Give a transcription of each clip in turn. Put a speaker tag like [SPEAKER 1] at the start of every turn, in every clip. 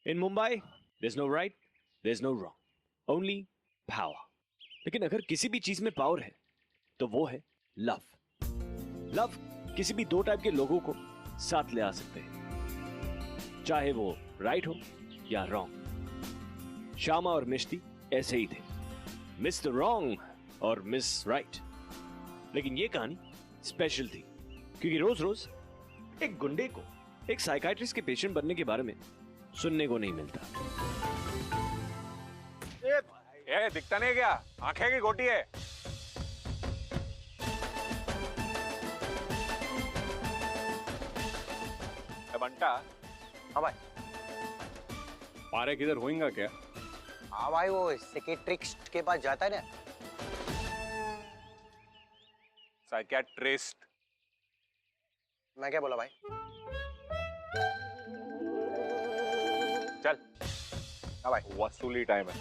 [SPEAKER 1] इन Mumbai there's no right, there's no wrong, only power. लेकिन अगर किसी भी चीज में पावर है तो वो है लव. लव किसी भी दो टाइप के लोगों को साथ ले आ सकते हैं, चाहे वो राइट हो या रॉन्ग. श्यामा और मिष्टी ऐसे ही थे, मिस्टर रॉन्ग और मिस राइट. लेकिन ये कहानी स्पेशल थी क्योंकि रोज रोज एक गुंडे को एक साइकाइट्रिस्ट के पेशेंट बनने के बारे में सुनने को नहीं मिलता.
[SPEAKER 2] ये दिखता नहीं क्या? आंखें की गोटी है. बंटा.
[SPEAKER 3] हाँ भाई.
[SPEAKER 2] पारे किधर होएगा क्या?
[SPEAKER 3] हाँ भाई, वो साइकियाट्रिस्ट के पास जाता है ना.
[SPEAKER 2] साइकियाट्रिस्ट?
[SPEAKER 3] मैं क्या बोला भाई?
[SPEAKER 2] चल.
[SPEAKER 3] हाँ भाई.
[SPEAKER 2] वसूली टाइम है.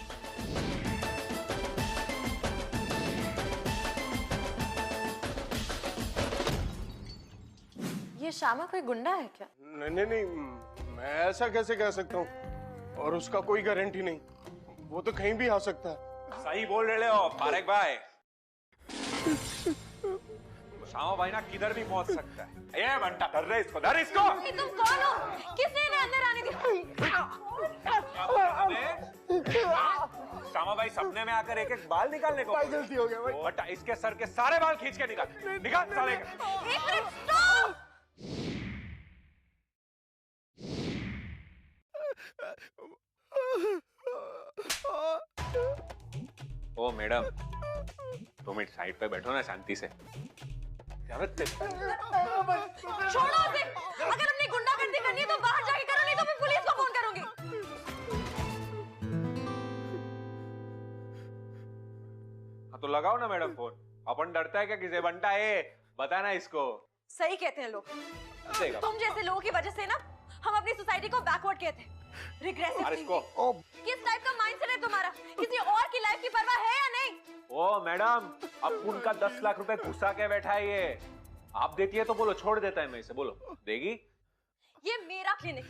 [SPEAKER 4] ये श्यामा कोई गुंडा है क्या?
[SPEAKER 5] नहीं, मैं ऐसा कैसे कह सकता हूँ? और उसका कोई गारंटी नहीं, वो तो कहीं भी आ सकता है.
[SPEAKER 2] सही बोल रहे हो फारेक भाई. श्यामा भाई ना किधर भी पहुंच सकता है. ये बंटा धर रहे इसको, धर इसको.
[SPEAKER 4] तुम कौन हो? किसने इन्हें अंदर आने दिया?
[SPEAKER 2] श्यामा भाई सपने में आकर एक एक बाल निकालने को.
[SPEAKER 5] भाई गलती हो गया भाई.
[SPEAKER 2] बट इसके सर के सारे बाल खींच के निकाल. निकाल साले.
[SPEAKER 4] एक मिनट, स्टॉप!
[SPEAKER 2] ओ मैडम, 2 मिनट साइड पे बैठो ना शांति से.
[SPEAKER 4] छोड़ो उसे. अगर हमने गुंडागर्दी करनी है तो बाहर जाके करो, नहीं तो मैं पुलिस को फोन करूंगी.
[SPEAKER 2] हाँ तो लगाओ ना मैडम फोन. अपन डरता है क्या किसे? बंटा है, बता ना इसको.
[SPEAKER 4] सही कहते हैं लोग. तुम जैसे लोगों की वजह से ना हम अपनी सोसाइटी को बैकवर्ड कहते हैं. Regressive thinking. किस टाइप का माइंडसेट है तुम्हारा? किसी और की लाइफ की परवाह है या नहीं?
[SPEAKER 2] ओ मैडम, अब उनका 10 लाख रुपए घुसा के बैठा है ये. आप देती है तो बोलो, छोड़ देता है मैं इसे. बोलो, देगी?
[SPEAKER 4] ये मेरा क्लिनिक,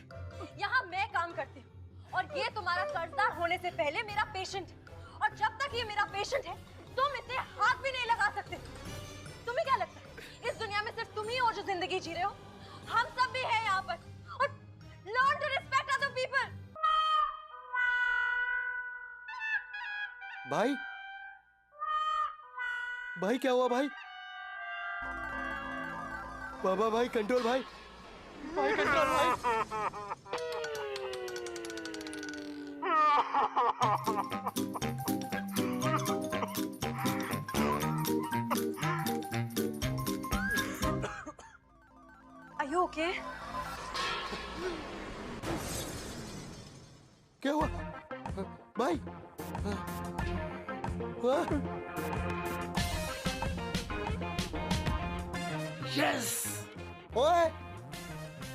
[SPEAKER 4] यहाँ मैं काम करती हूँ और ये तुम्हारा कर्जदार होने से पहले मेरा पेशेंट है. और जब तक ये मेरा पेशेंट है तुम इसे हाथ भी नहीं लगा सकते. तुम्हें क्या लगता है इस दुनिया में सिर्फ तुम ही हो जो जिंदगी जी रहे हो? हम सब भी हैं यहाँ पर. और learn to respect other people.
[SPEAKER 5] भाई, भाई क्या हुआ भाई? बाबा भाई, कंट्रोल भाई. भाई कंट्रोल भाई.
[SPEAKER 4] Are you okay?
[SPEAKER 5] क्या हुआ भाई?
[SPEAKER 1] यस.
[SPEAKER 5] ओए,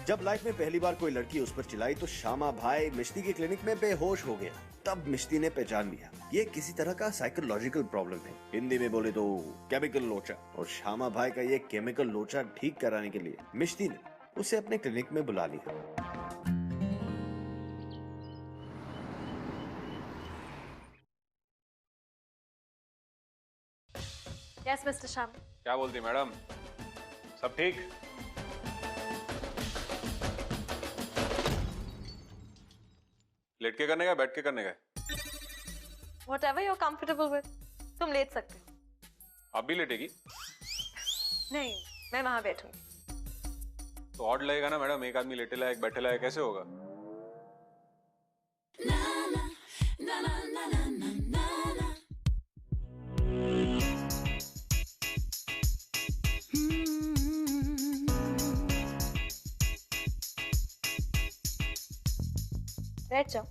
[SPEAKER 1] जब लाइफ में पहली बार कोई लड़की उस पर चिल्लाई तो श्यामा भाई मिष्टी के क्लिनिक में बेहोश हो गया. तब मिष्टी ने पहचान लिया ये किसी तरह का साइकोलॉजिकल प्रॉब्लम है. हिंदी में बोले तो केमिकल लोचा. और श्यामा भाई का ये केमिकल लोचा ठीक कराने के लिए मिष्टी ने उसे अपने क्लिनिक में बुला लिया.
[SPEAKER 4] Yes, Mr. Shyam.
[SPEAKER 2] क्या बोलती मैडम? सब ठीक? लेट के करने का, बैठ के करने का?
[SPEAKER 4] Whatever you're comfortable with. तुम लेट सकते हो.
[SPEAKER 2] आप भी लेटेगी?
[SPEAKER 4] नहीं, मैं वहां बैठूंगी.
[SPEAKER 2] तो ऑड लगेगा ना मैडम, एक आदमी लेटेला एक बैठेला है, कैसे होगा?
[SPEAKER 4] बैठ जाओ.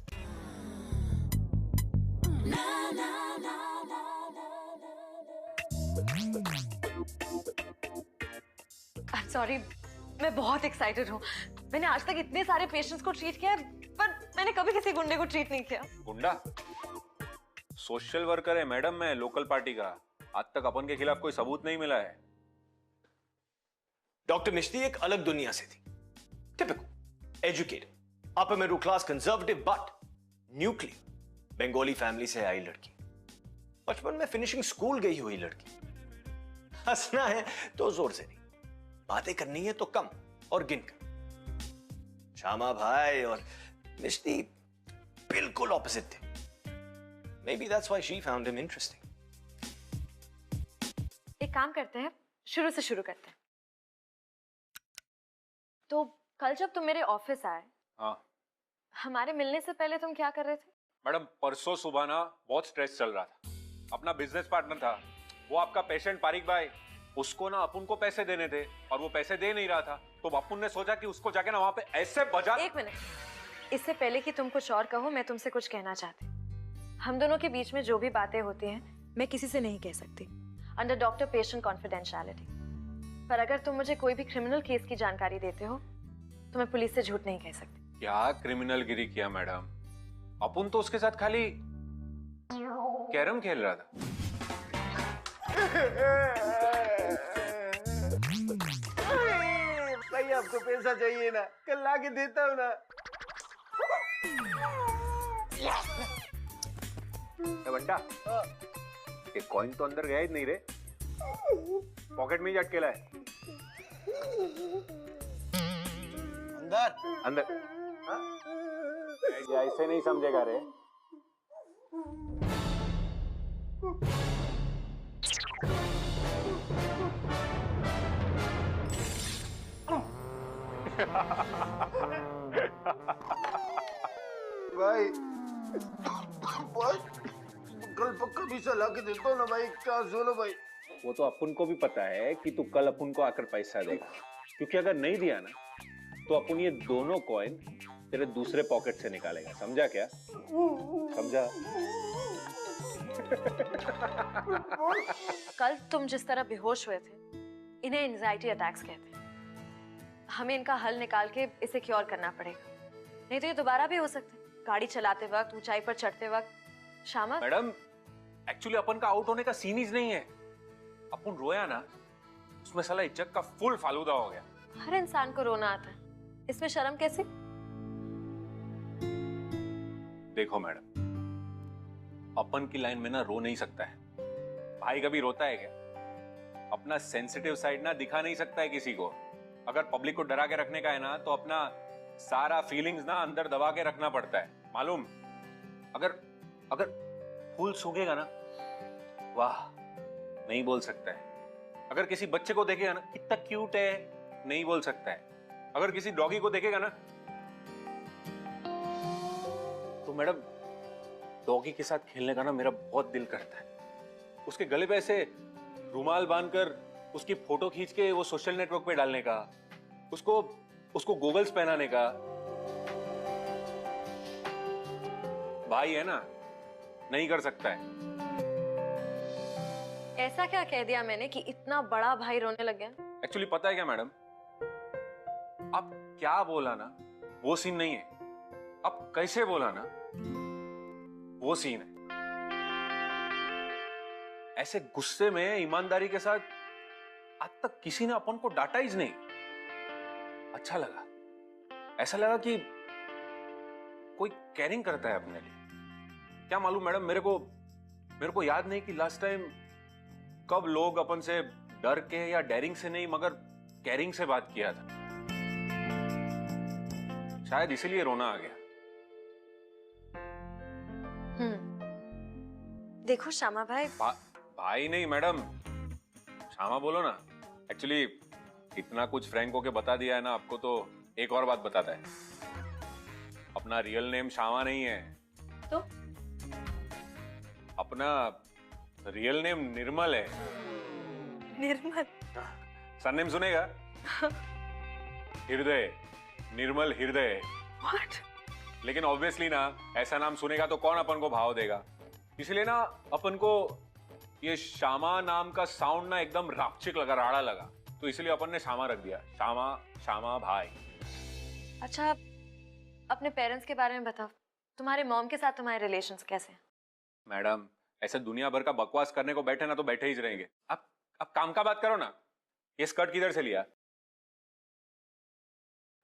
[SPEAKER 4] सॉरी, मैं बहुत एक्साइटेड हूँ. मैंने आज तक इतने सारे पेशेंट्स को ट्रीट किया है, पर मैंने कभी किसी गुंडे को ट्रीट नहीं किया.
[SPEAKER 2] गुंडा? सोशल वर्कर है मैडम मैं, लोकल पार्टी का. आज तक अपन के खिलाफ कोई सबूत नहीं मिला है.
[SPEAKER 1] डॉक्टर मिष्टी एक अलग दुनिया से थी. Typical, educated, upper middle class conservative but nuclear Bengali family से आई लड़की, बचपन में फिनिशिंग स्कूल गई हुई लड़की। हंसना है तो जोर से नहीं, बातें करनी है तो कम और गिनकर। श्यामा भाई और मिष्टी बिल्कुल ऑपोजिट थे। Maybe that's why she found him interesting.
[SPEAKER 4] एक काम करते हैं, शुरू से शुरू करते हैं। तो कल जब तुम मेरे ऑफिस आए,
[SPEAKER 2] हाँ
[SPEAKER 4] हमारे मिलने से पहले तुम क्या कर रहे थे?
[SPEAKER 2] मैडम, परसों सुबह ना बहुत स्ट्रेस चल रहा था। अपना बिजनेस पार्टनर था, वो आपका पेशेंट पारिक भाई, उसको ना अपुन को पैसे देने थे और वो पैसे दे नहीं रहा था, तो अपुन ने सोचा कि उसको जाके ना वहां पे ऐसे बजा।
[SPEAKER 4] एक मिनट, इससे पहले कि तुम कुछ और कहो, मैं तुमसे कुछ कहना चाहती। हम दोनों के बीच में जो भी बातें होती हैं, मैं किसी से नहीं कह सकती, अंडर डॉक्टर पेशेंट कॉन्फिडेंशियलिटी। पर अगर तुम मुझे कोई भी क्रिमिनल केस की जानकारी देते हो तो मैं पुलिस से झूठ नहीं कह सकती।
[SPEAKER 2] क्या क्रिमिनल गिरी किया मैडम? अपुन तो उसके साथ खाली कैरम खेल रहा था।
[SPEAKER 5] भाई आपको पैसा चाहिए ना, कल ला के देता हूँ ना।
[SPEAKER 2] बंटा, ये कॉइन तो अंदर गया ही नहीं रे, पॉकेट में ही अटकेला है।
[SPEAKER 3] अंदर
[SPEAKER 2] अंदर ऐसे नहीं समझेगा रे।
[SPEAKER 5] भाई कल पक्का पैसा ला के देता हूँ ना भाई, क्या सुनो भाई।
[SPEAKER 2] वो तो अपुन को भी पता है कि तू कल अपुन को आकर पैसा देगा, क्योंकि अगर नहीं दिया ना तो अपुन ये दोनों कॉइन तेरे दूसरे पॉकेट से निकालेगा। समझा क्या? समझा?
[SPEAKER 4] कल तुम जिस तरह बेहोश हुए थे, इन्हें एंजाइटी अटैक्स कहते हैं। हमें इनका हल निकाल के इसे क्योर करना पड़ेगा, नहीं तो ये दोबारा भी हो सकते हैं। गाड़ी चलाते वक्त, ऊंचाई पर चढ़ते वक्त। श्यामा
[SPEAKER 2] मैडम, एक्चुअली अपन का आउट होने का सीन ही नहीं है। अपन रोया ना, उसमें साला इज्जत का फुल फालूदा हो गया।
[SPEAKER 4] हर इंसान को रोना आता है, इसमें शर्म कैसे?
[SPEAKER 2] देखो मैडम, अपन की लाइन में ना रो नहीं सकता है। भाई कभी रोता है क्या? अपना सेंसिटिव साइड ना दिखा नहीं सकता है किसी को। अगर पब्लिक को डरा के रखने का है ना, तो अपना सारा फीलिंग्स ना अंदर दबा के रखना पड़ता है, मालूम? अगर अगर फूल सूखेगा ना, वाह नहीं बोल सकता है। अगर किसी बच्चे को देखेगा ना, कितना क्यूट है, नहीं बोल सकता है। अगर किसी डॉगी को देखेगा ना, तो मैडम डॉगी के साथ खेलने का ना मेरा बहुत दिल करता है। उसके गले पे ऐसे रुमाल बांधकर उसकी फोटो खींच के वो सोशल नेटवर्क पे डालने का, उसको गोगल्स पहनाने का। भाई है ना, नहीं कर सकता है।
[SPEAKER 4] ऐसा क्या कह दिया मैंने कि इतना बड़ा भाई रोने लग गया?
[SPEAKER 2] एक्चुअली पता है क्या मैडम, आप क्या बोला ना वो सीन नहीं है, आप कैसे बोला ना वो सीन है। ऐसे गुस्से में ईमानदारी के साथ आज तक किसी ने अपन को डांटा ही नहीं। अच्छा लगा, ऐसा लगा कि कोई केयरिंग करता है अपने लिए। क्या मालूम मैडम, मेरे को याद नहीं कि लास्ट टाइम कब लोग अपन से डर के या डेयरिंग से नहीं मगर केयरिंग से बात किया था। शायद इसीलिए रोना आ गया।
[SPEAKER 4] देखो श्यामा भाई,
[SPEAKER 2] भाई नहीं मैडम, श्यामा बोलो ना। एक्चुअली इतना कुछ फ्रैंक होके बता दिया है ना आपको, तो एक और बात बताता है। अपना रियल नेम श्यामा नहीं है,
[SPEAKER 4] तो
[SPEAKER 2] अपना रियल नेम निर्मल है।
[SPEAKER 4] निर्मल?
[SPEAKER 2] सरनेम सुनेगा? हृदय, निर्मल हृदय।
[SPEAKER 4] What?
[SPEAKER 2] लेकिन ऑब्वियसली ना, ऐसा नाम सुनेगा तो कौन अपन को भाव देगा। इसलिए ना अपन को ये श्यामा नाम का साउंड ना एकदम रापचिक लगा, राड़ा लगा, तो इसलिए अपन ने श्यामा रख दिया। श्यामा, श्यामा भाई।
[SPEAKER 4] अच्छा, अपने पेरेंट्स के बारे में बताओ। तुम्हारे मॉम के साथ तुम्हारे रिलेशंस कैसे हैं?
[SPEAKER 2] मैडम, ऐसे दुनिया भर का बकवास करने को बैठे ना तो बैठे ही रहेंगे। अब काम का बात करो ना। ये स्कर्ट किधर से लिया?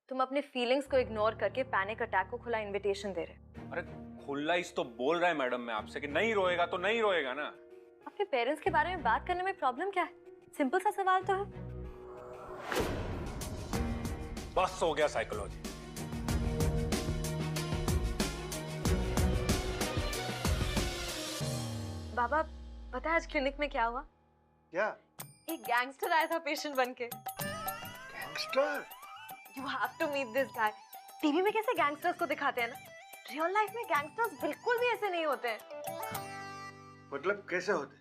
[SPEAKER 4] तुम अपने फीलिंग्स को इग्नोर करके पैनिक अटैक को खुला इनविटेशन दे रहे हो।
[SPEAKER 2] अरे खुला इस तो बोल रहा है मैडम मैं आपसे कि नहीं रोएगा तो नहीं रोएगा ना।
[SPEAKER 4] अपने पेरेंट्स के बारे में बात करने में प्रॉब्लम क्या है? सिंपल सा सवाल तो है।
[SPEAKER 2] बस हो गया साइकोलॉजी।
[SPEAKER 4] बाबा पता है आज क्लिनिक में क्या हुआ?
[SPEAKER 5] क्या?
[SPEAKER 4] एक गैंगस्टर आया था पेशेंट बनके।
[SPEAKER 5] Gangster?
[SPEAKER 4] You have to meet this guy. TV में कैसे गैंगस्टर्स को दिखाते हैं ना, रियल लाइफ में गैंगस्टर्स बिल्कुल भी ऐसे नहीं होते हैं।
[SPEAKER 5] मतलब कैसे होते?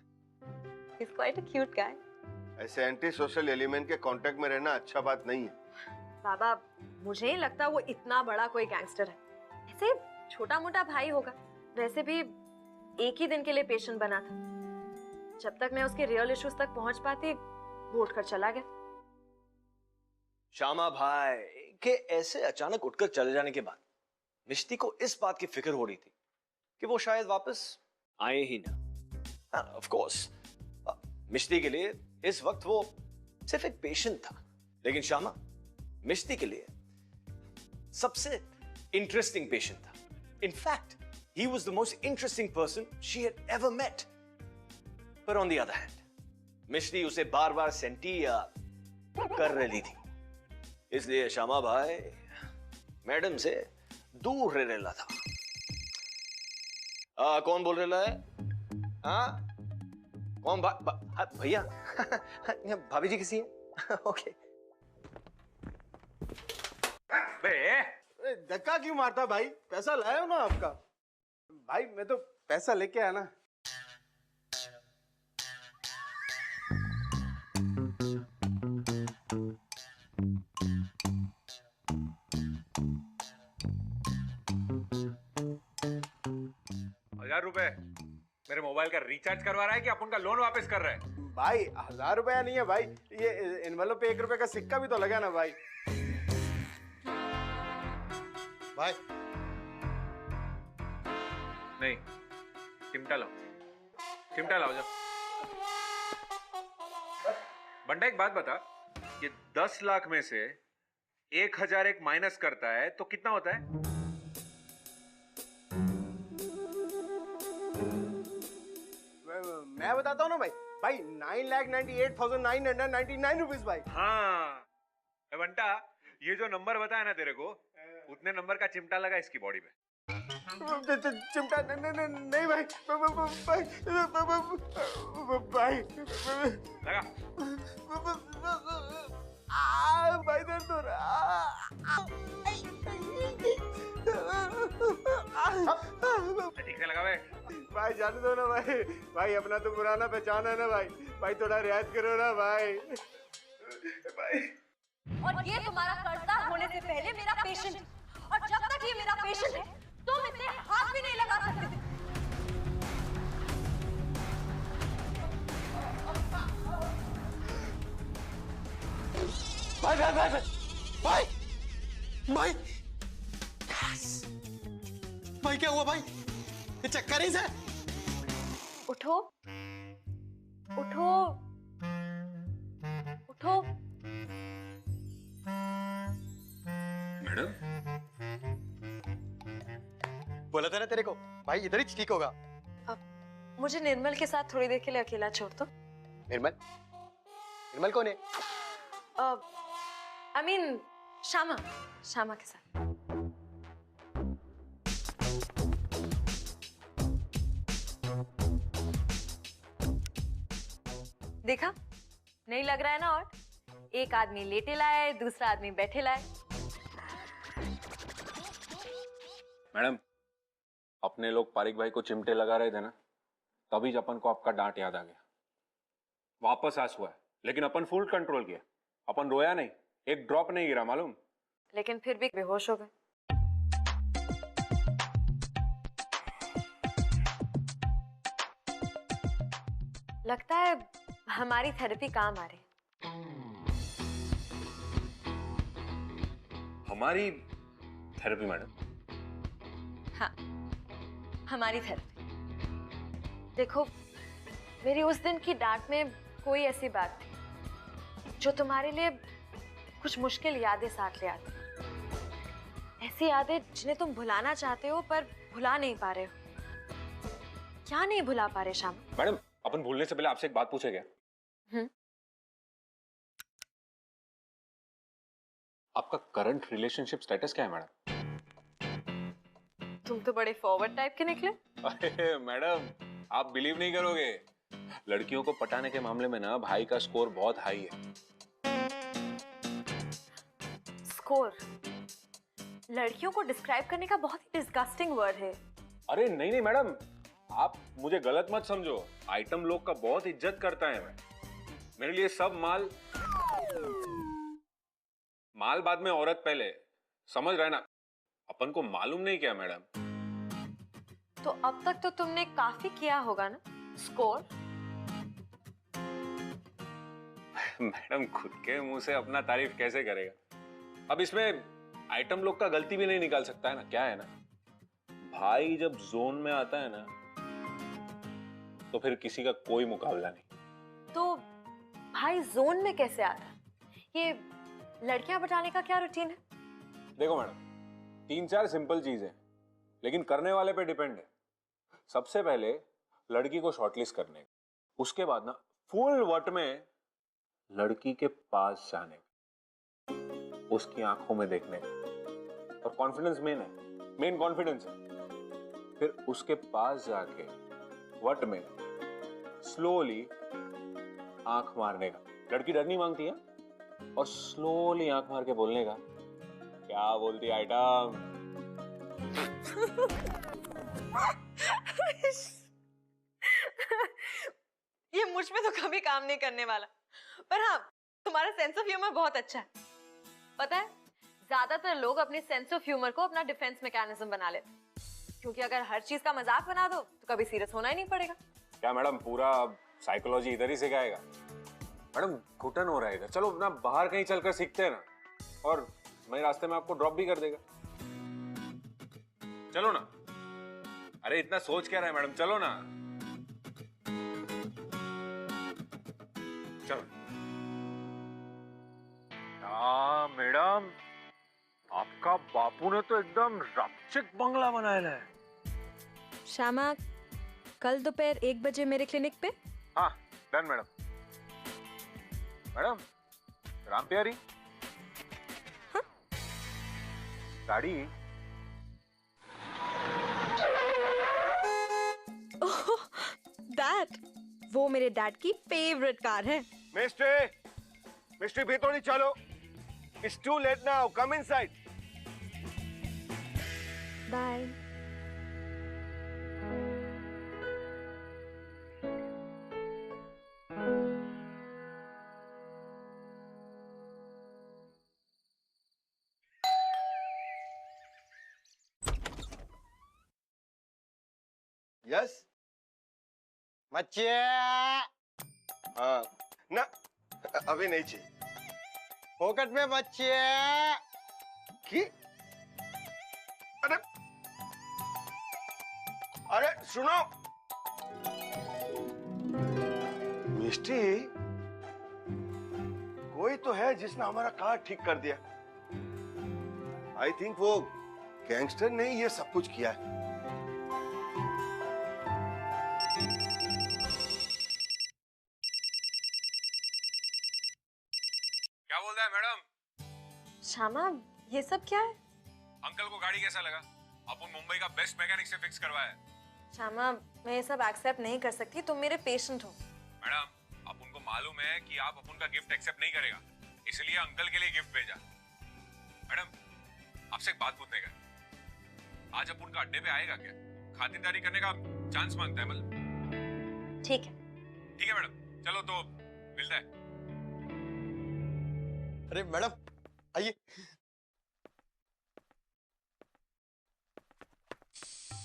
[SPEAKER 4] He's quite a cute guy.
[SPEAKER 5] ऐसे एंटी सोशल एलिमेंट के कांटेक्ट में रहना अच्छा बात नहीं है।
[SPEAKER 4] बाबा मुझे नहीं लगता वो इतना बड़ा कोई गैंगस्टर है, ऐसे छोटा मोटा भाई होगा। वैसे भी एक ही दिन के लिए पेशेंट बना था, जब तक मैं उसके रियल इश्यूज तक पहुंच पाती वो उठकर चला गया।
[SPEAKER 1] श्यामा भाई के ऐसे अचानक उठकर चले जाने के बाद मिष्टी को इस बात की फिक्र हो रही थी कि वो शायद वापस आए ही ना। ऑफ कोर्स मिष्टी के लिए इस वक्त वो सिर्फ एक पेशेंट था, लेकिन श्यामा मिष्टी के लिए सबसे इंटरेस्टिंग पेशेंट था। In fact he was the most interesting person she had ever met. But on the other hand, मिष्टी उसे बार-बार सेंटी कर रही थी, इसलिए श्यामा भाई मैडम से दूर रह रहा था। कौन बोल रहा है? कौन? भैया भाभी जी किसी है? ओके।
[SPEAKER 5] धक्का क्यों मारता भाई? पैसा लाया हो ना आपका? भाई मैं तो पैसा लेके आया ना।
[SPEAKER 2] ₹1000 मेरे मोबाइल का रिचार्ज करवा रहा है कि अपन का लोन वापस कर रहा है?
[SPEAKER 5] भाई 1000 रुपया नहीं है भाई, ये एनवेलप पे 1 रुपए का सिक्का भी तो लगा ना भाई। भाई
[SPEAKER 2] नहीं, चिमटा लाओ, चिमटा लाओ जाओ। बंटा एक बात बता, ये 10 लाख में से 1000 एक माइनस करता है तो कितना होता है?
[SPEAKER 5] मैं बताता हूँ ना भाई, भाई 9,98,999 रुपीज भाई।
[SPEAKER 2] हाँ बंटा, ये जो नंबर बताया ना तेरे को, उतने नंबर का चिमटा लगा इसकी बॉडी पे।
[SPEAKER 5] चिमटा नहीं भाई, भाई
[SPEAKER 2] लगा।
[SPEAKER 5] भाई दर्द हो रहा।
[SPEAKER 2] ठीक से लगा
[SPEAKER 5] भाई, जाने दो ना भाई। भाई अपना तो पुराना पहचान है ना भाई, भाई थोड़ा रियायत करो ना भाई। भाई
[SPEAKER 4] और ये तुम्हारा कर्जदार होने से पहले मेरा पेशेंट, और जब तक ये मेरा पेशेंट है तुम इसे हाथ भी नहीं लगा सकते थे।
[SPEAKER 5] भाई भाई भाई भाई भाई भाई क्या हुआ भाई? ये चक्कर ही से?
[SPEAKER 4] उठो उठो उठो।
[SPEAKER 2] मैडम
[SPEAKER 3] बोला था ना तेरे को भाई, इधर ही ठीक होगा।
[SPEAKER 4] मुझे निर्मल के साथ थोड़ी देर के लिए अकेला छोड़ दो।
[SPEAKER 3] निर्मल? निर्मल कौन है?
[SPEAKER 4] I mean, श्यामा के साथ। देखा, नहीं लग रहा है ना? और एक आदमी लेटे लाए, दूसरा आदमी बैठे लाए।
[SPEAKER 2] मैडम, अपने लोग पारिक भाई को चिमटे लगा रहे थे ना, तभी अपन को आपका डांट याद आ गया। वापस आंसू है, लेकिन अपन फुल कंट्रोल किया। अपन रोया नहीं, एक ड्रॉप नहीं गिरा, मालूम?
[SPEAKER 4] लेकिन फिर भी बेहोश हो गए। लगता है हमारी थेरेपी काम आ रही।
[SPEAKER 2] हमारी थेरेपी मैडम?
[SPEAKER 4] हाँ, हमारी थेरेपी। देखो, मेरी उस दिन की डांट में कोई ऐसी बात थी जो तुम्हारे लिए कुछ मुश्किल यादें साथ ले आती। ऐसी यादें जिन्हें तुम भुलाना चाहते हो पर भुला नहीं पा रहे हो। क्या नहीं भुला पा रहे श्याम?
[SPEAKER 2] मैडम, अपन भूलने से पहले आपसे एक बात पूछे क्या? आपका करंट रिलेशनशिप स्टेटस क्या है मैडम?
[SPEAKER 4] तुम तो बड़े फॉरवर्ड टाइप के निकले।
[SPEAKER 2] अरे मैडम, आप बिलीव नहीं करोगे, लड़कियों को पटाने के मामले में ना भाई का स्कोर बहुत हाई है।
[SPEAKER 4] स्कोर लड़कियों को डिस्क्राइब करने का बहुत ही डिस्गस्टिंग वर्ड है।
[SPEAKER 2] अरे नहीं नहीं मैडम, आप मुझे गलत मत समझो, आइटम लोग का बहुत इज्जत करता है मैं। मेरे लिए सब माल बाद में, औरत पहले, समझ रहे ना? अपन को मालूम नहीं क्या मैडम?
[SPEAKER 4] तो अब तक तो तुमने काफी किया होगा ना स्कोर?
[SPEAKER 2] मैडम खुद के मुंह से अपना तारीफ कैसे करेगा? अब इसमें आइटम लोग का गलती भी नहीं निकाल सकता है ना। क्या है ना, भाई जब जोन में आता है ना तो फिर किसी का कोई मुकाबला नहीं।
[SPEAKER 4] तो भाई जोन में कैसे आता है? ये लड़कियां बचाने का क्या रूटीन है?
[SPEAKER 2] देखो मैडम, 3-4 सिंपल चीज है, लेकिन करने वाले पे डिपेंड है। सबसे पहले लड़की को शॉर्टलिस्ट करने का, उसके बाद ना फुल वट में लड़की के पास जाने का, उसकी आंखों में देखने का, और कॉन्फिडेंस मेन है, मेन कॉन्फिडेंस है। फिर उसके पास जाके वट में स्लोली आंख मारने का, लड़की डर नहीं मांगती है, और स्लोली आंख मार के बोलने का, क्या बोलती आइटम?
[SPEAKER 4] ये मुझ में तो कभी काम नहीं करने वाला, पर हाँ तुम्हारा सेंस ऑफ ह्यूमर बहुत अच्छा है। पता है, ज्यादातर लोग अपने सेंस ऑफ ह्यूमर को अपना डिफेंस मैकेनिज्म बना लेते हैं, क्योंकि अगर हर चीज का मजाक बना दो तो कभी सीरियस होना ही नहीं पड़ेगा।
[SPEAKER 2] क्या मैडम, पूरा साइकोलॉजी इधर ही सिखाएगा? मैडम घुटन हो रहा है इधर, चलो ना बाहर कहीं चलकर सीखते हैं ना, और मैं रास्ते में आपको ड्रॉप भी कर देगा। चलो ना। अरे इतना सोच क्या रहा है मैडम, चलो ना। चलो। मैडम, आपका बापू ने तो एकदम रपचिक बंगला बनाया है।
[SPEAKER 4] श्यामा, कल दोपहर 1 बजे मेरे क्लिनिक पे।
[SPEAKER 2] हाँ डन मैडम। मैडम, राम प्यारी।
[SPEAKER 4] हाँ?
[SPEAKER 2] गाड़ी।
[SPEAKER 4] ओह, दैट, वो मेरे डैड की फेवरेट कार है।
[SPEAKER 5] मिस्ट्री भी तो नहीं, चलो। It's too late now. Come inside.
[SPEAKER 4] Bye.
[SPEAKER 5] Yes.
[SPEAKER 3] बच्चे
[SPEAKER 5] हाँ ना, अभी नहीं चाहिए।
[SPEAKER 3] पॉकेट में बच्चे
[SPEAKER 5] की? अरे अरे सुनो मिस्टी, कोई तो है जिसने हमारा कार ठीक कर दिया। आई थिंक वो गैंगस्टर ने ये सब कुछ किया है।
[SPEAKER 2] क्या बोल रहा है मैडम?
[SPEAKER 4] श्यामा, ये सब क्या है?
[SPEAKER 2] अंकल को गाड़ी कैसा लगा? अपन मुंबई का बेस्ट मैकेनिक से फिक्स करवाया है।
[SPEAKER 4] श्यामा, मैं ये सब एक्सेप्ट नहीं कर सकती, तुम मेरे पेशेंट हो।
[SPEAKER 2] मैडम, अपन को मालूम है कि आप अपन का गिफ्ट एक्सेप्ट नहीं करेगा, इसलिए अंकल के लिए गिफ्ट भेजा। मैडम, आपसे एक बात पूछने का, आज अपन का अड्डे पे आएगा क्या? खातिरदारी करने का चांस मांगता है मतलब।
[SPEAKER 4] ठीक है।
[SPEAKER 2] ठीक है मैडम, चलो तो मिलता है।
[SPEAKER 3] अरे मैडम आइए।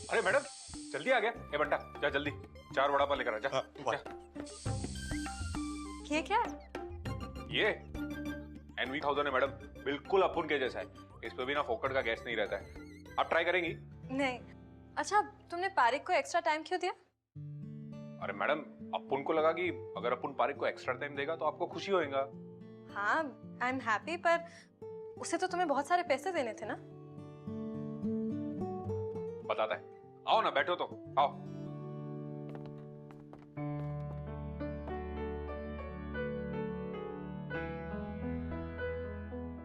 [SPEAKER 2] अरे मैडम, जल्दी आ गया। ए बंटा, जा जल्दी 4 वड़ा पाव लेकर आ जा। जा।
[SPEAKER 4] ये क्या है?
[SPEAKER 2] ये NV1000 है मैडम, बिल्कुल अपन के जैसा है। इस पे भी ना फोकट का गैस नहीं रहता है। आप ट्राई करेंगी?
[SPEAKER 4] नहीं। अच्छा, तुमने पारिक को एक्स्ट्रा टाइम क्यों दिया?
[SPEAKER 2] अरे मैडम, अपन को लगा कि अगर अपन पारिक को एक्स्ट्रा टाइम देगा तो आपको खुशी होएगा।
[SPEAKER 4] हाँ, आई एम हैप्पी, पर उसे तो तुम्हें बहुत सारे पैसे देने थे ना।
[SPEAKER 2] बताता है। आओ ना, बैठो तो, आओ।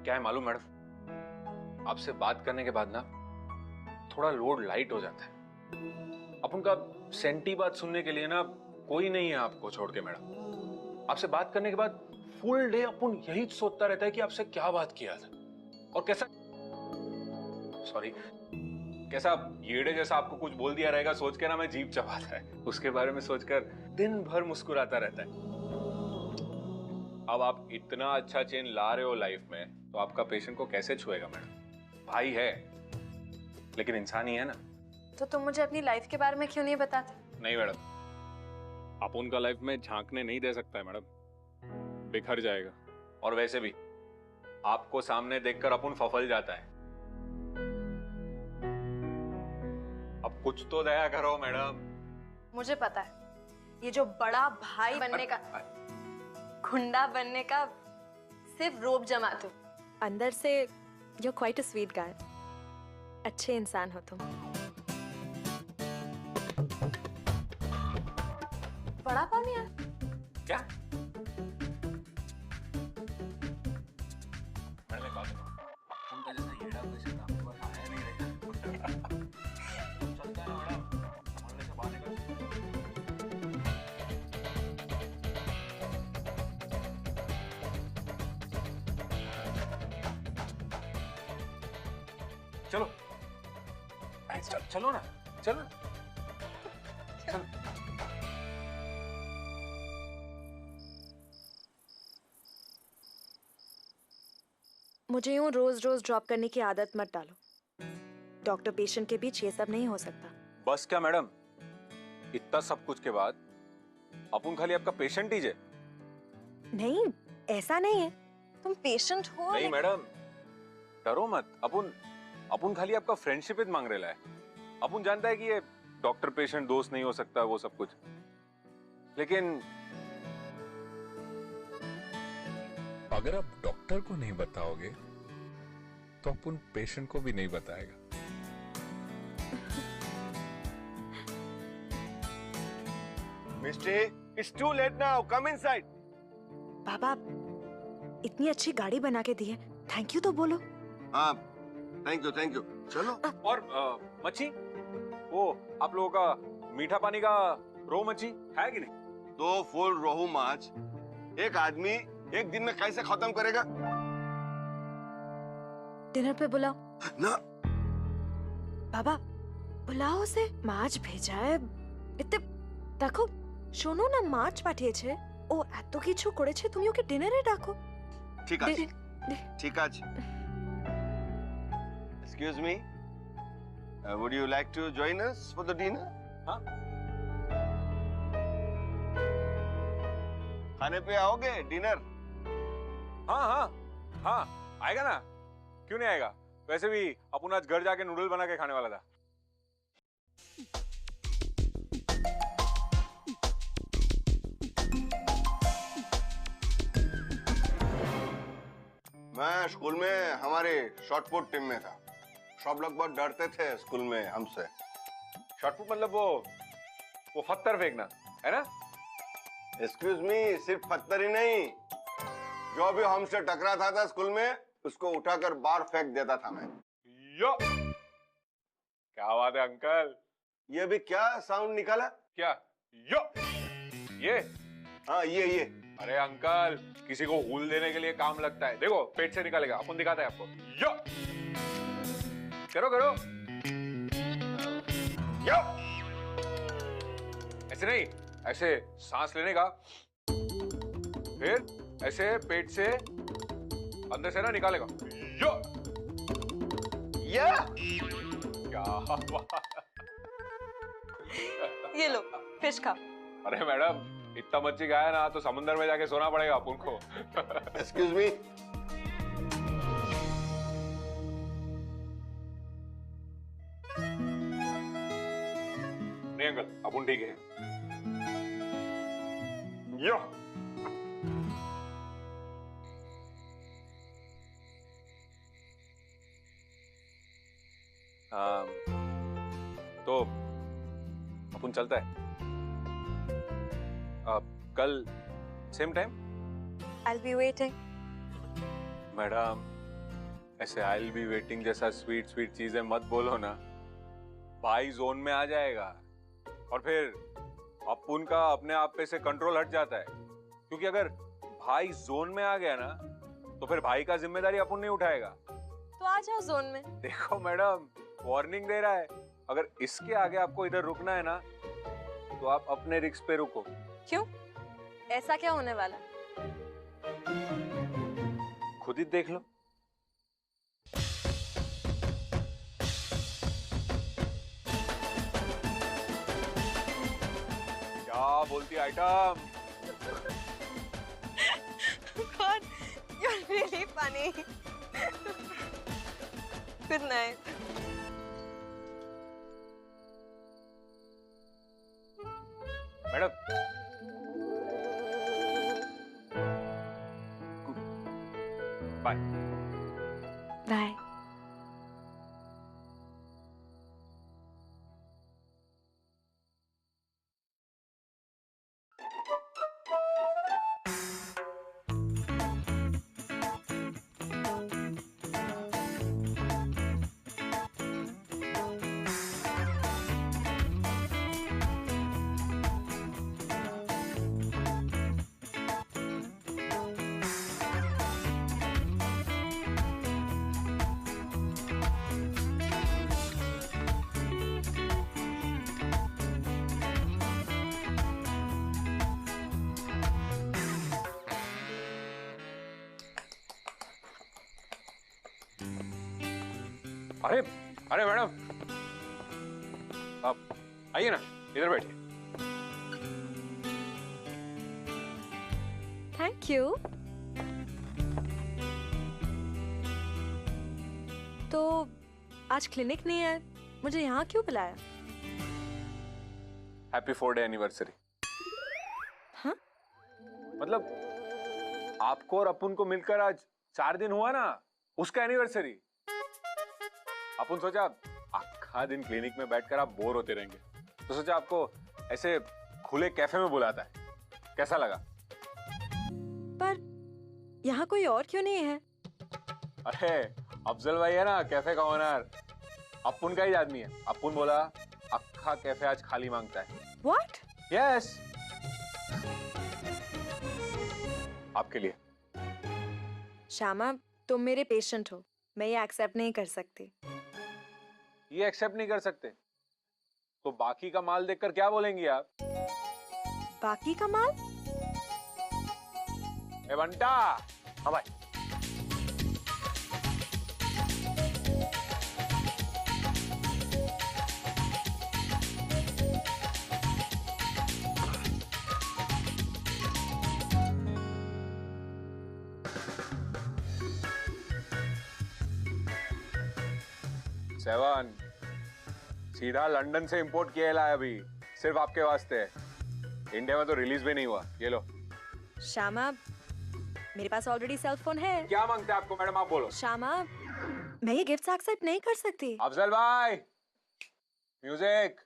[SPEAKER 2] क्या है मालूम मैडम, आपसे बात करने के बाद ना थोड़ा लोड लाइट हो जाता है। अपन का सेंटी बात सुनने के लिए ना कोई नहीं है आपको छोड़ के मैडम। आपसे बात करने के बाद फुल डे अपन यही सोचता रहता है कि आपसे क्या बात किया था और कैसा, सॉरी, कैसा येड़े जैसा आपको कुछ बोल दिया रहेगा सोच के ना मैं जीभ चबाता है। उसके बारे में सोचकर दिन भर मुस्कुराता रहता है। अब आप इतना अच्छा चेंज ला रहे हो लाइफ में, तो आपका पेशेंट को कैसे छुएगा मैडम? भाई है लेकिन इंसान ही है ना।
[SPEAKER 4] तो तुम मुझे अपनी लाइफ के बारे में क्यों नहीं बताते?
[SPEAKER 2] नहीं मैडम, आप उनका लाइफ में झांकने नहीं दे सकता है मैडम, बिखर जाएगा। और वैसे भी आपको सामने देखकर अपन फफल जाता है। अब कुछ तो दया करो मैडम।
[SPEAKER 4] मुझे पता है, ये जो बड़ा भाई बनने का, गुंडा बनने का सिर्फ रोब जमा तुम, अंदर से you're quite a sweet guy। अच्छे इंसान हो तुम। बड़ा पानी है
[SPEAKER 2] क्या? मैंने कहा उनका जैसा येड़ा पेशेंट आपके पास आया नहीं रहेगा। चलता है ना मैडम, मोहल्ले से बाहर निकल। चलो चलो ना, चलो चलो।
[SPEAKER 4] मुझे यूं रोज रोज ड्रॉप करने की आदत मत डालो। डॉक्टर पेशेंट के बीच ये सब नहीं हो सकता।
[SPEAKER 2] बस क्या मैडम, इतना सब कुछ के बाद अपन खाली आपका पेशेंट ही जे?
[SPEAKER 4] नहीं, ऐसा नहीं है, तुम पेशेंट हो।
[SPEAKER 2] नहीं मैडम, डरो मत। अपन खाली आपका फ्रेंडशिप मांग रहे हैं। अपन जानता है कि ये डॉक्टर पेशेंट दोस्त नहीं हो सकता, वो सब कुछ, लेकिन
[SPEAKER 6] अगर आप डॉक्टर को नहीं बताओगे तो अपन पेशेंट को भी नहीं बताएगा।
[SPEAKER 5] Mister, it's too late now. Come inside.
[SPEAKER 4] बाबा, इतनी अच्छी गाड़ी बना के दी है, थैंक यू तो बोलो।
[SPEAKER 5] हाँ, थैंक यू। चलो।
[SPEAKER 2] और मच्छी, वो आप लोगों का मीठा पानी का रो मच्छी है कि नहीं?
[SPEAKER 5] 2 फुल रोहू माछ एक आदमी एक दिन में कैसे खत्म करेगा?
[SPEAKER 4] डिनर पे बुलाओ
[SPEAKER 5] ना
[SPEAKER 4] बाबा, बुलाओ उसे। माछ भेजा है इतने, देखो শোনো না, মাছ পাঠিয়েছে ও, এত কিছু করেছে, তুমি ওকে ডিনারে ডাকো।
[SPEAKER 5] ঠিক আছে, ঠিক আছে। Excuse me, would you like to join us for the dinner?
[SPEAKER 2] हाँ?
[SPEAKER 5] खाने पे आओगे डिनर?
[SPEAKER 2] हाँ, आएगा ना, क्यों नहीं आएगा? वैसे भी अपन आज घर जाके नूडल बना के खाने वाला था।
[SPEAKER 5] मैं स्कूल में हमारे शॉटपुट टीम में था। सब लोग बहुत डरते थे स्कूल में हमसे।
[SPEAKER 2] शॉटपुट मतलब वो पत्थर फेंकना है ना?
[SPEAKER 5] एक्सक्यूज मी, सिर्फ पत्थर ही नहीं, जो भी हमसे टकराता था स्कूल में उसको उठाकर बाहर फेंक देता था मैं।
[SPEAKER 2] यो, क्या बात है अंकल।
[SPEAKER 5] ये भी क्या साउंड निकाला?
[SPEAKER 2] क्या? यो, ये?
[SPEAKER 5] हाँ, ये।
[SPEAKER 2] अरे अंकल, किसी को हुल देने के लिए काम लगता है। देखो, पेट से निकालेगा, अपन दिखाते हैं आपको। यो, करो। यो, ऐसे नहीं, ऐसे सांस लेने का, फिर ऐसे पेट से अंदर से ना निकालेगा। यो,
[SPEAKER 5] या
[SPEAKER 2] क्या बात।
[SPEAKER 4] ये लो, फिश खाओ।
[SPEAKER 2] अरे मैडम, इतना मच्छी खाया ना तो समुद्र में जाके सोना पड़ेगा अपन को।
[SPEAKER 5] एक्सक्यूज मी,
[SPEAKER 2] नहीं अंकल, अपन ठीक है। यो, तो अपन चलता है कल same time.
[SPEAKER 4] I'll be waiting.
[SPEAKER 2] Madam ऐसे आई बी वेटिंग जैसा स्वीट स्वीट चीजें मत बोलो ना, भाई जोन में आ जाएगा और फिर अपुन का अपने आप पे से कंट्रोल हट जाता है, क्योंकि अगर भाई जोन में आ गया ना तो फिर भाई का जिम्मेदारी अपुन नहीं उठाएगा।
[SPEAKER 4] तो आ जाओ जोन में।
[SPEAKER 2] देखो मैडम वार्निंग दे रहा है, अगर इसके आगे आपको इधर रुकना है ना तो आप अपने रिस्क पे रुको।
[SPEAKER 4] क्यों? ऐसा क्या होने वाला?
[SPEAKER 2] खुद ही देख लो। क्या बोलती item?
[SPEAKER 4] God, you're really funny. Good night.
[SPEAKER 2] Madam bye.
[SPEAKER 4] Bye.
[SPEAKER 2] अरे अरे मैडम आप आइए ना, इधर बैठिए।
[SPEAKER 4] Thank you. तो आज क्लिनिक नहीं है, मुझे यहाँ क्यों बुलाया?
[SPEAKER 2] Happy 4 day anniversary.
[SPEAKER 4] हाँ?
[SPEAKER 2] मतलब आपको और अपुन को मिलकर आज 4 दिन हुआ ना, उसका एनिवर्सरी। अपुन सोचा आखा दिन क्लिनिक में बैठकर आप बोर होते रहेंगे, तो सोचा आपको ऐसे खुले कैफे में बुलाता है। कैसा लगा?
[SPEAKER 4] पर यहाँ कोई और क्यों नहीं है?
[SPEAKER 2] अरे अफजल भाई है ना कैफे का ओनर, अपुन का ही आदमी है। अपुन बोला अखा कैफे आज खाली मांगता है।
[SPEAKER 4] What?
[SPEAKER 2] यस आपके लिए।
[SPEAKER 4] श्यामा, तुम मेरे पेशेंट हो, मैं ये एक्सेप्ट नहीं कर सकती।
[SPEAKER 2] ये एक्सेप्ट नहीं कर सकते तो बाकी का माल देखकर क्या बोलेंगी आप?
[SPEAKER 4] बाकी का माल?
[SPEAKER 2] ए बंटा। हाँ भाई। सेवन सीधा लंदन से इंपोर्ट किया है अभी, सिर्फ आपके वास्ते है। इंडिया में तो रिलीज भी नहीं हुआ। ये लो।
[SPEAKER 4] श्यामा, मेरे पास ऑलरेडी सेल फोन है।
[SPEAKER 2] क्या मांगते हैं आपको मैडम, आप बोलो।
[SPEAKER 4] श्यामा, मैं ये गिफ्ट एक्सेप्ट नहीं कर सकती।
[SPEAKER 2] अफजल भाई म्यूजिक।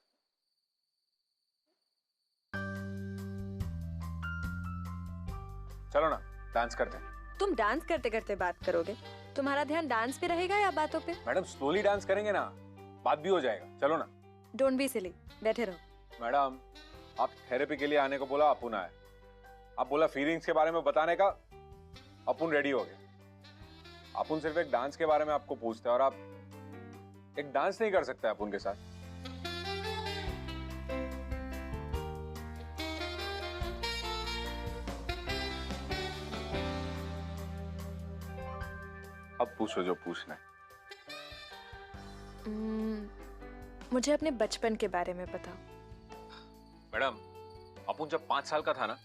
[SPEAKER 2] चलो ना डांस करते हैं।
[SPEAKER 4] तुम डांस करते करते बात करोगे? तुम्हारा ध्यान डांस पे रहेगा या बातों पे?
[SPEAKER 2] मैडम स्लोली डांस करेंगे ना, बात भी हो जाएगा। चलो ना।
[SPEAKER 4] डोंट बी सिली, बैठे रहो।
[SPEAKER 2] मैडम आप थेरेपी के लिए आने को बोला, अपुन आया। आप बोला फीलिंग्स के बारे में बताने का, अपुन रेडी हो गया। अपुन सिर्फ एक डांस के बारे में आपको पूछता है और आप एक डांस नहीं कर सकते अपुन के साथ। अब पूछो जो पूछना है।
[SPEAKER 4] मुझे अपने बचपन के बारे में बताओ।
[SPEAKER 2] मैडम अपुन जब 5 साल का था ना,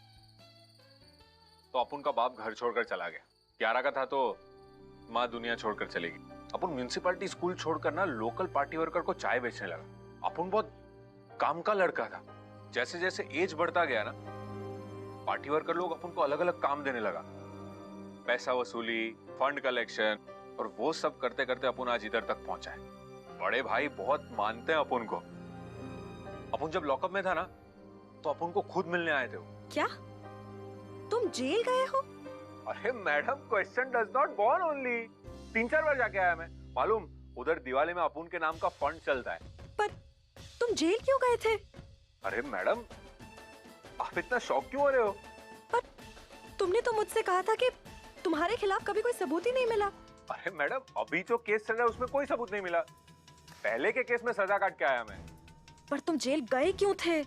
[SPEAKER 2] तो अपुन का बाप घर छोड़कर चला गया। 11 का था तो माँ दुनिया छोड़कर चली गई। अपुन म्युनिसिपैलिटी स्कूल छोड़कर ना लोकल पार्टी वर्कर को चाय बेचने लगा। अपुन बहुत काम का लड़का था। जैसे जैसे एज बढ़ता गया ना, पार्टी वर्कर लोग अपुन को अलग अलग काम देने लगा, पैसा वसूली, फंड कलेक्शन, और वो सब करते करते अपुन आज इधर तक पहुंचा है। बड़े भाई बहुत मानते हैं अपुन को। अपन जब लॉकअप में था ना, तो अपन को खुद मिलने आए थे वो।
[SPEAKER 4] क्या तुम जेल गए हो?
[SPEAKER 2] अरे madam, question does not born only. 3-4 बार जाके आया मैं। मालूम, उधर दिवाली में अपुन के नाम का फंड चलता है।
[SPEAKER 4] पर तुम जेल क्यों गए थे?
[SPEAKER 2] अरे मैडम, आप इतना शॉक क्यों हो रहे हो?
[SPEAKER 4] पर तुमने तो मुझसे कहा था कि तुम्हारे खिलाफ कभी कोई सबूत ही नहीं मिला।
[SPEAKER 2] अरे मैडम, अभी जो केस चल रहा है उसमें कोई सबूत नहीं मिला। पहले के केस में सजा काट के आया मैं।
[SPEAKER 4] पर तुम जेल गए क्यों थे?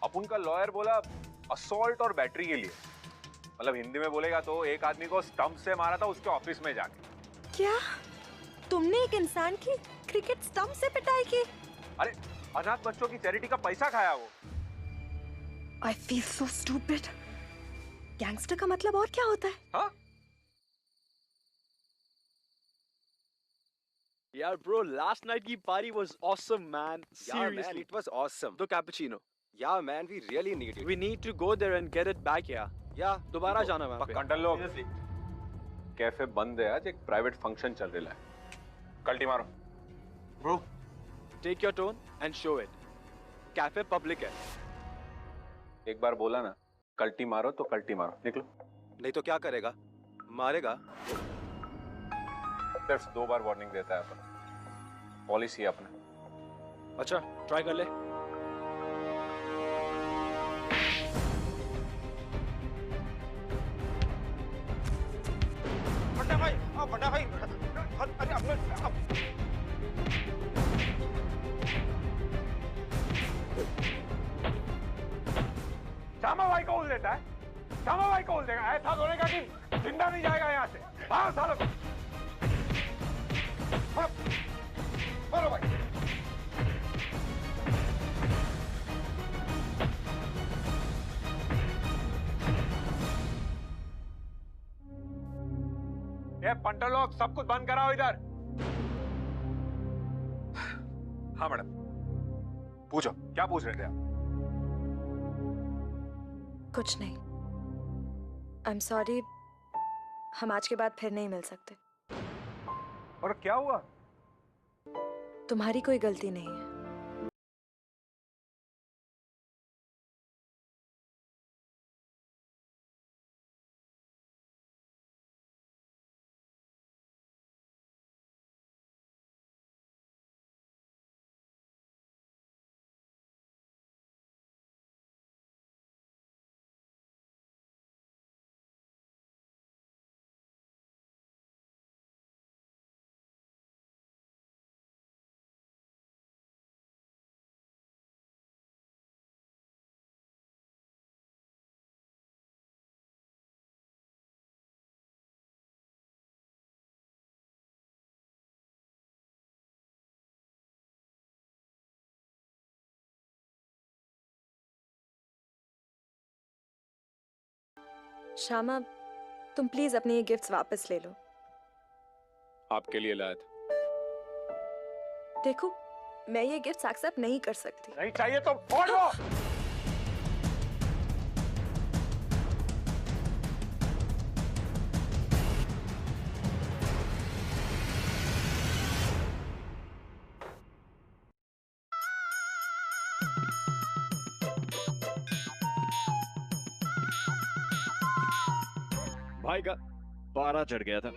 [SPEAKER 2] अपुन का लॉयर बोला असॉल्ट और बैटरी के लिए। मतलब हिंदी में बोलेगा तो एक आदमी को स्टंप से मारा था उसके ऑफिस में जाके।
[SPEAKER 4] क्या तुमने एक इंसान की क्रिकेट स्टंप से पिटाई की?
[SPEAKER 2] अरे अनाथ बच्चों की चैरिटी का पैसा खाया वो।
[SPEAKER 4] I feel so stupid. Gangster का मतलब और क्या होता है?
[SPEAKER 2] हाँ?
[SPEAKER 1] यार ब्रो, लास्ट नाइट की party was awesome man.
[SPEAKER 7] Yeah, man, it was awesome. The cappuccino. Yeah, man, we really need it.
[SPEAKER 1] We need to go there and get it back, yeah.
[SPEAKER 7] Yeah,
[SPEAKER 1] दोबारा जाना वहाँ पे.
[SPEAKER 2] कंटन लोग, cafe बंद है आज, एक प्राइवेट फंक्शन चल रहा है. कल्टी मारो.
[SPEAKER 1] Bro, take your tone and show it. Cafe public है.
[SPEAKER 2] एक बार बोला ना, कल्टी मारो तो कल्टी मारो. निकलो.
[SPEAKER 7] नहीं तो क्या करेगा? मारेगा?
[SPEAKER 2] सिर्फ 2 बार वार्निंग देता है अपन. पॉलिसी है अपना.
[SPEAKER 1] अच्छा, ट्राई कर ले.
[SPEAKER 7] बड़ा भाई, अरे अपने
[SPEAKER 2] श्यामा भाई को उल देता है. श्यामा भाई को उल देगा. ऐसा होने का कि जिंदा नहीं जाएगा यहाँ से. हाँ सालों. बोलो भाई. ये पंटर लोग, सब कुछ बंद कराओ इधर. हाँ मैडम, पूछो. क्या पूछ रहे थे आप?
[SPEAKER 4] कुछ नहीं. I'm sorry. हम आज के बाद फिर नहीं मिल सकते.
[SPEAKER 2] और क्या हुआ?
[SPEAKER 4] तुम्हारी कोई गलती नहीं है. श्यामा, तुम प्लीज अपने ये गिफ्ट्स वापस ले लो.
[SPEAKER 6] आपके लिए लाया था.
[SPEAKER 4] देखो, मैं ये गिफ्ट्स एक्सेप्ट नहीं कर सकती.
[SPEAKER 2] नहीं चाहिए तो फोड़ दो.
[SPEAKER 1] भाई का पारा चढ़ गया था.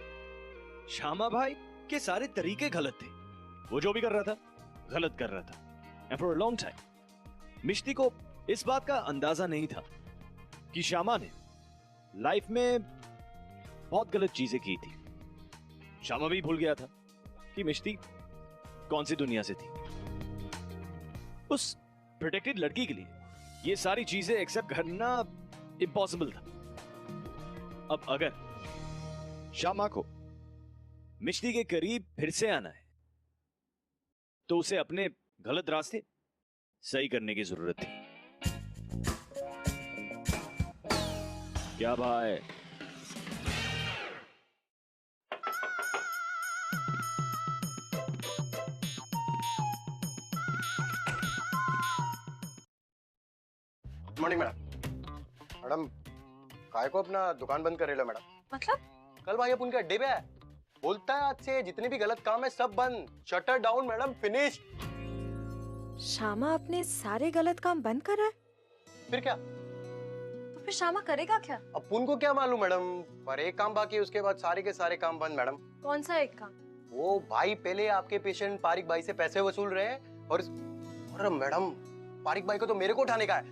[SPEAKER 1] श्यामा भाई के सारे तरीके गलत थे. वो जो भी कर रहा था, गलत कर रहा था. And for a long time, Mishti को इस बात का अंदाजा नहीं था कि श्यामा ने लाइफ में बहुत गलत चीजें की थी. श्यामा भी भूल गया था कि मिश्ती कौन सी दुनिया से थी. उस प्रोटेक्टेड लड़की के लिए ये सारी चीजें एक्सेप्ट करना इम्पॉसिबल था. अब अगर श्यामा को मिश्ती के करीब फिर से आना है तो उसे अपने गलत रास्ते सही करने की जरूरत थी. क्या भाई?
[SPEAKER 3] Morning madam. मैडम, काय को अपना दुकान बंद करेलो मैडम?
[SPEAKER 4] मतलब?
[SPEAKER 3] कल भाई अपन के अड्डे पे है. बोलता है आज से जितने भी गलत काम है सब बंद. Shutter down madam, finish.
[SPEAKER 4] Shyama अपने सारे गलत काम बंद कर रहा है,
[SPEAKER 3] फिर क्या?
[SPEAKER 4] तो फिर श्यामा करेगा क्या?
[SPEAKER 3] अपुन को क्या मालूम मैडम, पर एक काम बाकी है, उसके बाद सारे के सारे काम बंद मैडम।
[SPEAKER 4] कौन सा एक काम?
[SPEAKER 3] वो भाई पहले आपके पेशेंट पारिक भाई से पैसे वसूल रहे हैं और मैडम पारिक भाई को तो मेरे को उठाने का है।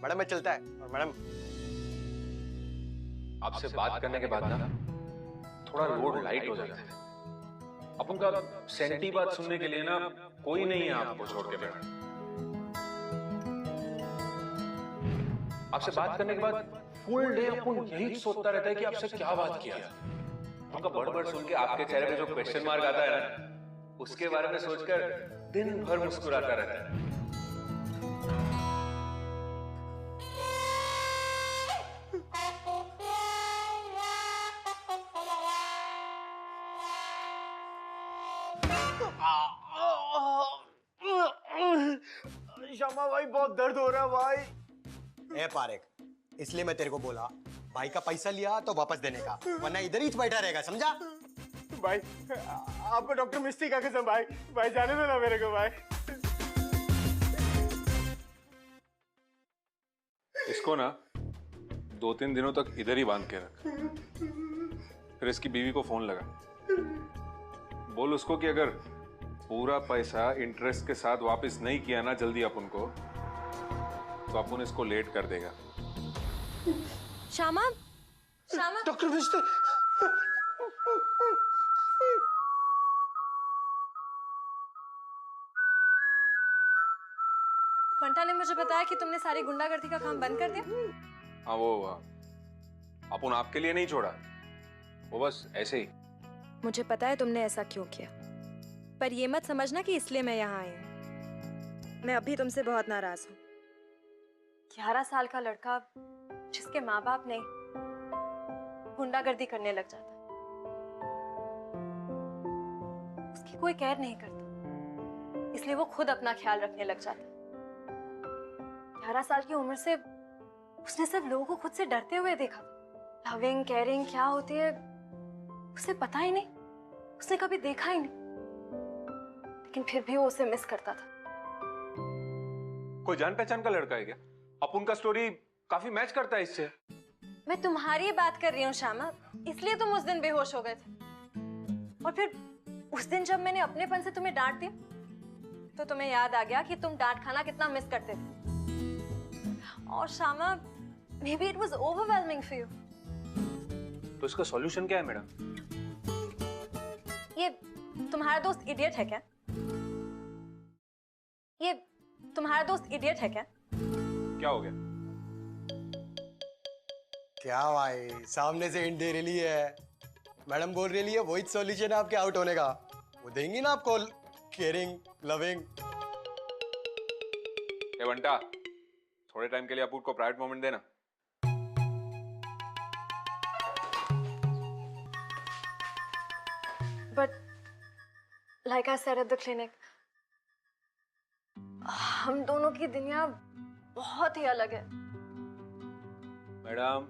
[SPEAKER 3] मैडम मैं चलता है। और मैडम
[SPEAKER 2] आपसे बात करने के बाद ना थोड़ा लोड लाइट हो जाता है। अपन का सेंटी बात सुनने के लिए ना कोई नहीं है आपको छोड़ के मैडम। आपसे बात करने के बाद फुल डे अपन यही सोचता रहता है कि आपसे क्या बात किया। उनका बड़ सुन के आपके चेहरे पे जो क्वेश्चन मार्क आता है ना, उसके बारे में सोचकर दिन भर मुस्कुराता रहता है।
[SPEAKER 3] श्यामा भाई बहुत दर्द हो रहा है भाई। ए पारिक, इसलिए मैं तेरे को बोला भाई का पैसा लिया तो वापस देने का, वरना इधर ही बैठा रहेगा, समझा?
[SPEAKER 8] भाई आपको डॉक्टर मिस्टी का कसम भाई, भाई जाने दो ना मेरे को भाई।
[SPEAKER 2] इसको ना 2-3 दिनों तक इधर ही बांध के रख। फिर इसकी बीवी को फोन लगा, बोल उसको कि अगर पूरा पैसा इंटरेस्ट के साथ वापस नहीं किया ना जल्दी अपन को, तो अपन इसको लेट कर देगा।
[SPEAKER 4] श्यामा, श्यामा,
[SPEAKER 8] डॉक्टर मिस्टी,
[SPEAKER 4] बंटा ने मुझे बताया कि तुमने सारी गुंडागर्दी का काम बंद कर दिया।
[SPEAKER 2] हाँ वो अपन आपके लिए नहीं छोड़ा, वो बस ऐसे ही।
[SPEAKER 4] मुझे पता है तुमने ऐसा क्यों किया, पर ये मत समझना कि इसलिए मैं यहाँ आई हूँ। मैं अभी तुमसे बहुत नाराज हूँ। 11 साल का लड़का जिसके माँ बाप ने गुंडागर्दी करने लग जाता, उसकी कोई केयर नहीं करता, इसलिए वो खुद अपना ख्याल रखने लग जाता। 11 साल की उम्र से उसने सब लोगों को खुद से डरते हुए देखा। लविंग केयरिंग क्या होती है उसे पता ही नहीं, उसने कभी देखा ही नहीं, लेकिन फिर भी वो उसे मिस करता था।
[SPEAKER 2] कोई जान पहचान का लड़का है क्या? अपन का स्टोरी काफी मैच करता है इससे।
[SPEAKER 4] मैं तुम्हारी बात कर रही हूँ श्यामा, इसलिए तुम उस दिन बेहोश हो गए थे। और फिर उस दिन जब मैंने अपनेपन से तुम्हें डांट दी, तो तुम्हें याद आ गया कि तुम डांट खाना कितना मिस करते थे। और Shyama, maybe it was overwhelming for you.
[SPEAKER 2] तो इसका सॉल्यूशन क्या है मैडम?
[SPEAKER 4] ये तुम्हारा दोस्त इडियट है क्या? ये तुम्हारा दोस्त इडियट है क्या?
[SPEAKER 2] क्या हो गया?
[SPEAKER 3] क्या भाई, सामने से हिंट दे रही है, मैडम बोल रही है वही सॉल्यूशन है आपके आउट होने का। वो देंगी ना आपको केयरिंग, लविंग।
[SPEAKER 2] ए बंटा, थोड़े टाइम के लिए अपूर को प्राइवेट मोमेंट देना।
[SPEAKER 4] But like I said at the clinic, हम दोनों की दुनिया बहुत ही अलग है।
[SPEAKER 2] मैडम,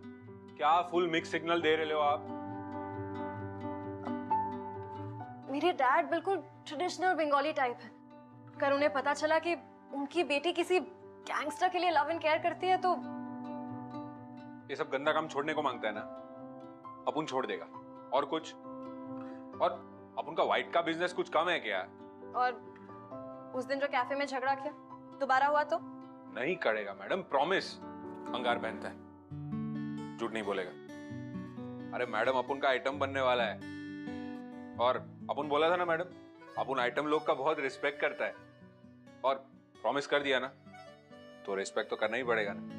[SPEAKER 2] क्या फुल मिक्स सिग्नल दे रहे हो आप?
[SPEAKER 4] मेरे डैड बिल्कुल ट्रेडिशनल बंगाली टाइप है। अगर उन्हें पता चला कि उनकी बेटी किसी गैंगस्टर के लिए लव एंड केयर करती है तो
[SPEAKER 2] ये सब गंदा काम छोड़ने को मांगता है ना, अपन छोड़ देगा। और कुछ, और अपन का वाइट का बिजनेस कुछ कम है क्या?
[SPEAKER 4] और उस दिन जो कैफे में झगड़ा किया दोबारा हुआ तो?
[SPEAKER 2] नहीं करेगा मैडम, प्रॉमिस। अंगार पहनता है, झूठ नहीं बोलेगा। अरे मैडम, अपन का आइटम बनने वाला है, और अपन बोला था ना मैडम, अपन आइटम लोग का बहुत रिस्पेक्ट करता है, और प्रॉमिस कर दिया ना, तो रिस्पेक्ट तो करना ही पड़ेगा ना।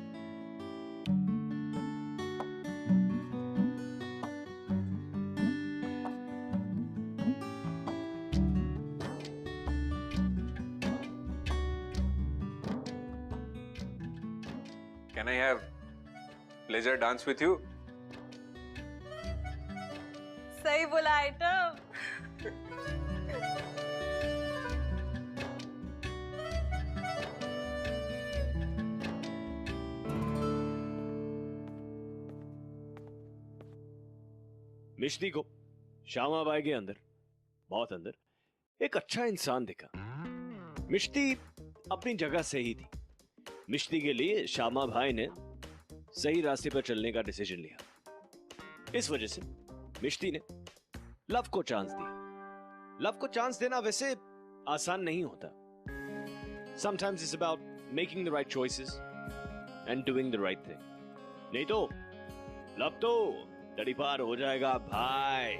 [SPEAKER 2] Can I have pleasure dance with you?
[SPEAKER 4] सही बोला आइटम।
[SPEAKER 1] मिश्ती को श्यामाबाई के अंदर, बहुत अंदर, एक अच्छा इंसान दिखा। मिश्ती अपनी जगह सही थी। मिश्ती के लिए श्यामा भाई ने सही रास्ते पर चलने का डिसीजन लिया। इस वजह से मिश्ती ने लव को चांस दिया। लव को चांस देना वैसे आसान नहीं होता। Sometimes it's about making the right choices and doing the right thing. नहीं तो लव तो दड़ी पार हो जाएगा भाई।